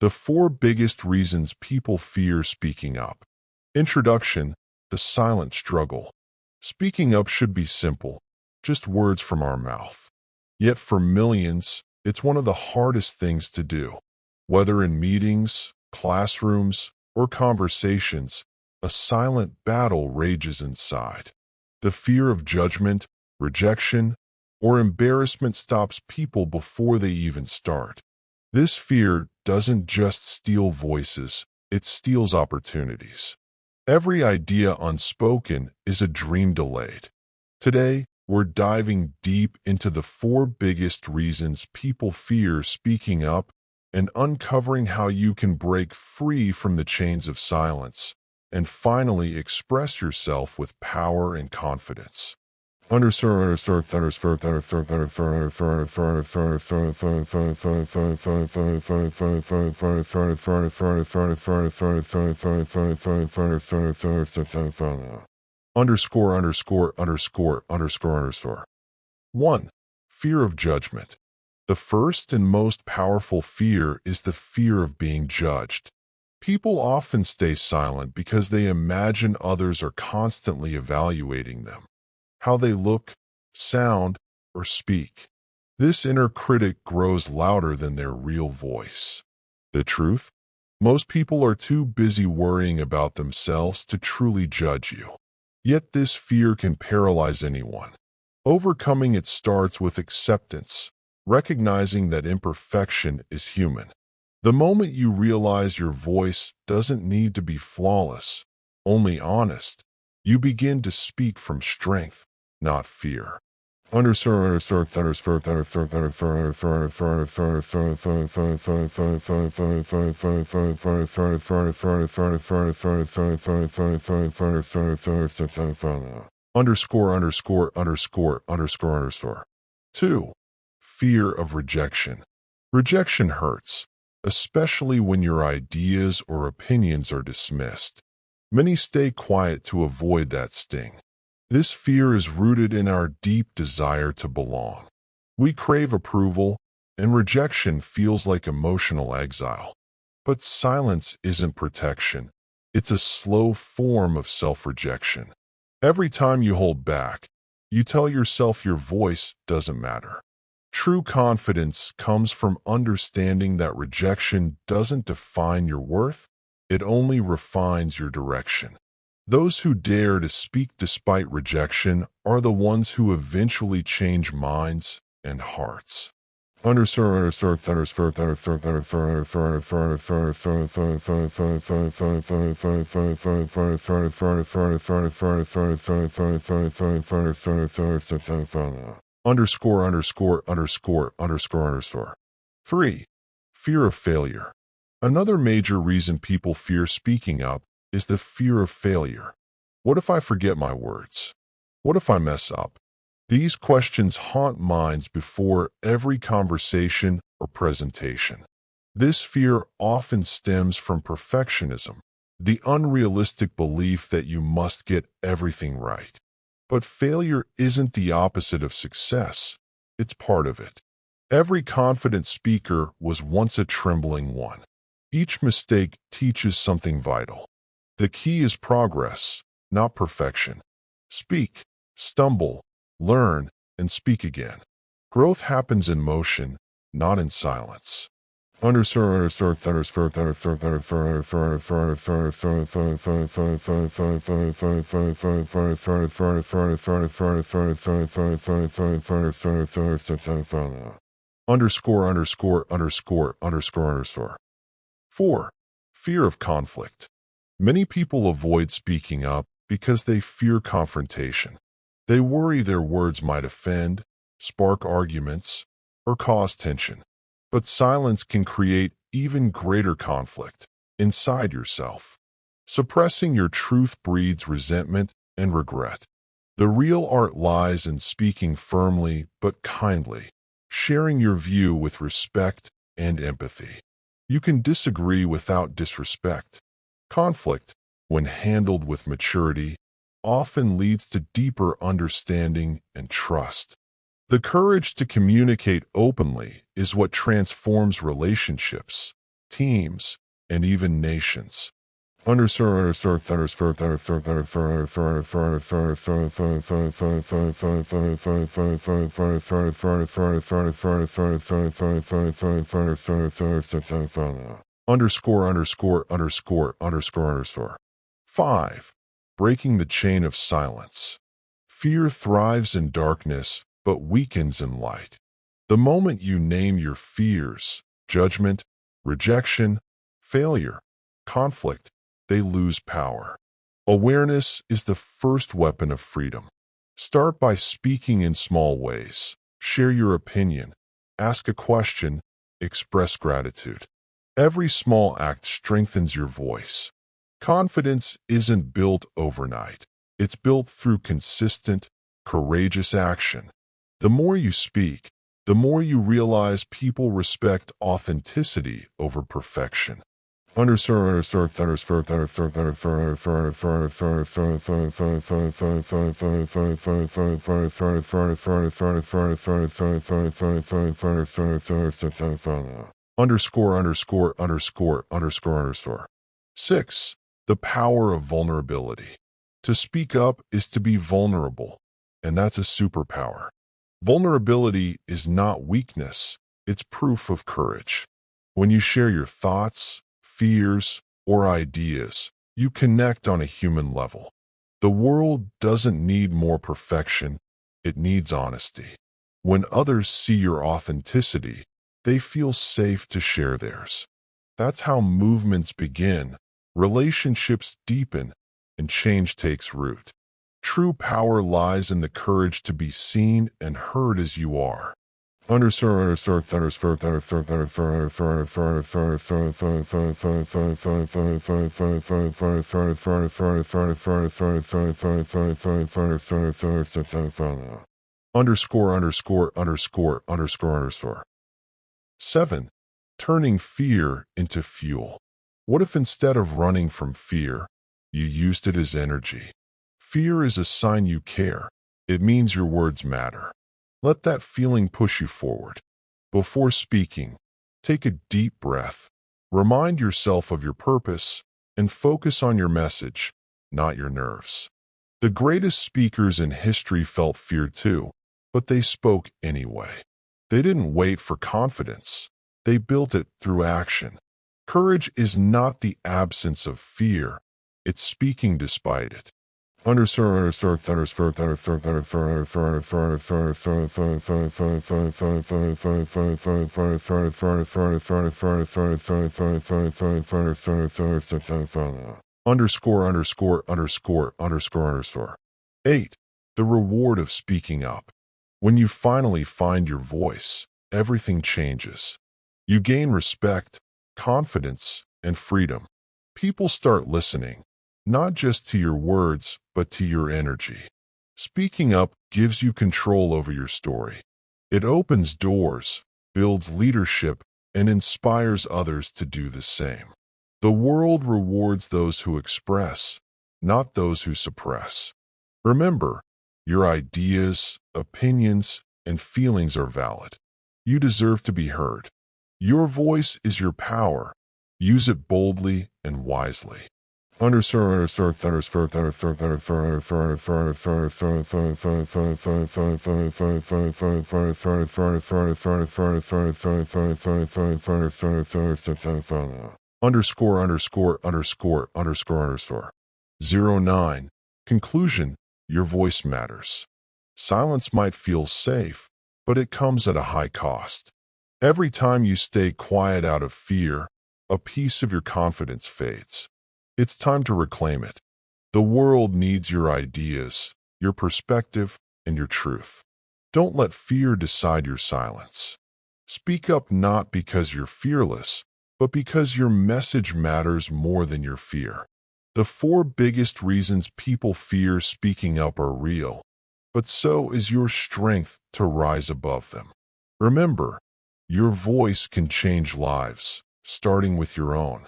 The 4 biggest reasons people fear speaking up. Introduction: the silent struggle. Speaking up should be simple, just words from our mouth. Yet for millions, it's one of the hardest things to do. Whether in meetings, classrooms, or conversations, a silent battle rages inside. The fear of judgment, rejection, or embarrassment stops people before they even start. This fear doesn't just steal voices, it steals opportunities. Every idea unspoken is a dream delayed. Today, we're diving deep into the 4 biggest reasons people fear speaking up and uncovering how you can break free from the chains of silence and finally express yourself with power and confidence. Underscore. 1. Fear of judgment. The first and most powerful fear is the fear of being judged. People often stay silent because they imagine others are constantly evaluating them, how they look, sound, or speak. This inner critic grows louder than their real voice. The truth? Most people are too busy worrying about themselves to truly judge you. Yet this fear can paralyze anyone. Overcoming it starts with acceptance, recognizing that imperfection is human. The moment you realize your voice doesn't need to be flawless, only honest, you begin to speak from strength, not fear. Underscore. 2. Fear of rejection. Rejection hurts, especially when your ideas or opinions are dismissed. Many stay quiet to avoid that sting. This fear is rooted in our deep desire to belong. We crave approval, and rejection feels like emotional exile. But silence isn't protection. It's a slow form of self-rejection. Every time you hold back, you tell yourself your voice doesn't matter. True confidence comes from understanding that rejection doesn't define your worth, it only refines your direction. Those who dare to speak despite rejection are the ones who eventually change minds and hearts. Underscore. 3. Fear of failure. Another major reason people fear speaking up is the fear of failure. What if I forget my words? What if I mess up? These questions haunt minds before every conversation or presentation. This fear often stems from perfectionism, the unrealistic belief that you must get everything right. But failure isn't the opposite of success. It's part of it. Every confident speaker was once a trembling one. Each mistake teaches something vital. The key is progress, not perfection. Speak, stumble, learn, and speak again. Growth happens in motion, not in silence. Underscore. 4. Fear of conflict. Many people avoid speaking up because they fear confrontation. They worry their words might offend, spark arguments, or cause tension. But silence can create even greater conflict inside yourself. Suppressing your truth breeds resentment and regret. The real art lies in speaking firmly but kindly, sharing your view with respect and empathy. You can disagree without disrespect. Conflict, when handled with maturity, often leads to deeper understanding and trust. The courage to communicate openly is what transforms relationships, teams, and even nations. Underscore. 5. Breaking the chain of silence. Fear thrives in darkness, but weakens in light. The moment you name your fears, judgment, rejection, failure, conflict, they lose power. Awareness is the first weapon of freedom. Start by speaking in small ways. Share your opinion. Ask a question. Express gratitude. Every small act strengthens your voice. Confidence isn't built overnight. It's built through consistent, courageous action. The more you speak, the more you realize people respect authenticity over perfection. Underscore. 6. The power of vulnerability. To speak up is to be vulnerable, and that's a superpower. Vulnerability is not weakness, it's proof of courage. When you share your thoughts, fears, or ideas, you connect on a human level. The world doesn't need more perfection, it needs honesty. When others see your authenticity, they feel safe to share theirs. That's how movements begin, relationships deepen, and change takes root. True power lies in the courage to be seen and heard as you are. Underscore. 7. Turning fear into fuel. What if instead of running from fear, you used it as energy? Fear is a sign you care. It means your words matter. Let that feeling push you forward. Before speaking, take a deep breath. Remind yourself of your purpose and focus on your message, not your nerves. The greatest speakers in history felt fear too, but they spoke anyway. They didn't wait for confidence. They built it through action. Courage is not the absence of fear. It's speaking despite it. Underscore. 8. The reward of speaking up. When you finally find your voice, everything changes. You gain respect, confidence, and freedom. People start listening, not just to your words, but to your energy. Speaking up gives you control over your story. It opens doors, builds leadership, and inspires others to do the same. The world rewards those who express, not those who suppress. Remember, your ideas, opinions, and feelings are valid. You deserve to be heard. Your voice is your power. Use it boldly and wisely. Underscore. 09. Conclusion. Your voice matters. Silence might feel safe, but it comes at a high cost. Every time you stay quiet out of fear, a piece of your confidence fades. It's time to reclaim it. The world needs your ideas, your perspective, and your truth. Don't let fear decide your silence. Speak up not because you're fearless, but because your message matters more than your fear. The 4 biggest reasons people fear speaking up are real, but so is your strength to rise above them. Remember, your voice can change lives, starting with your own.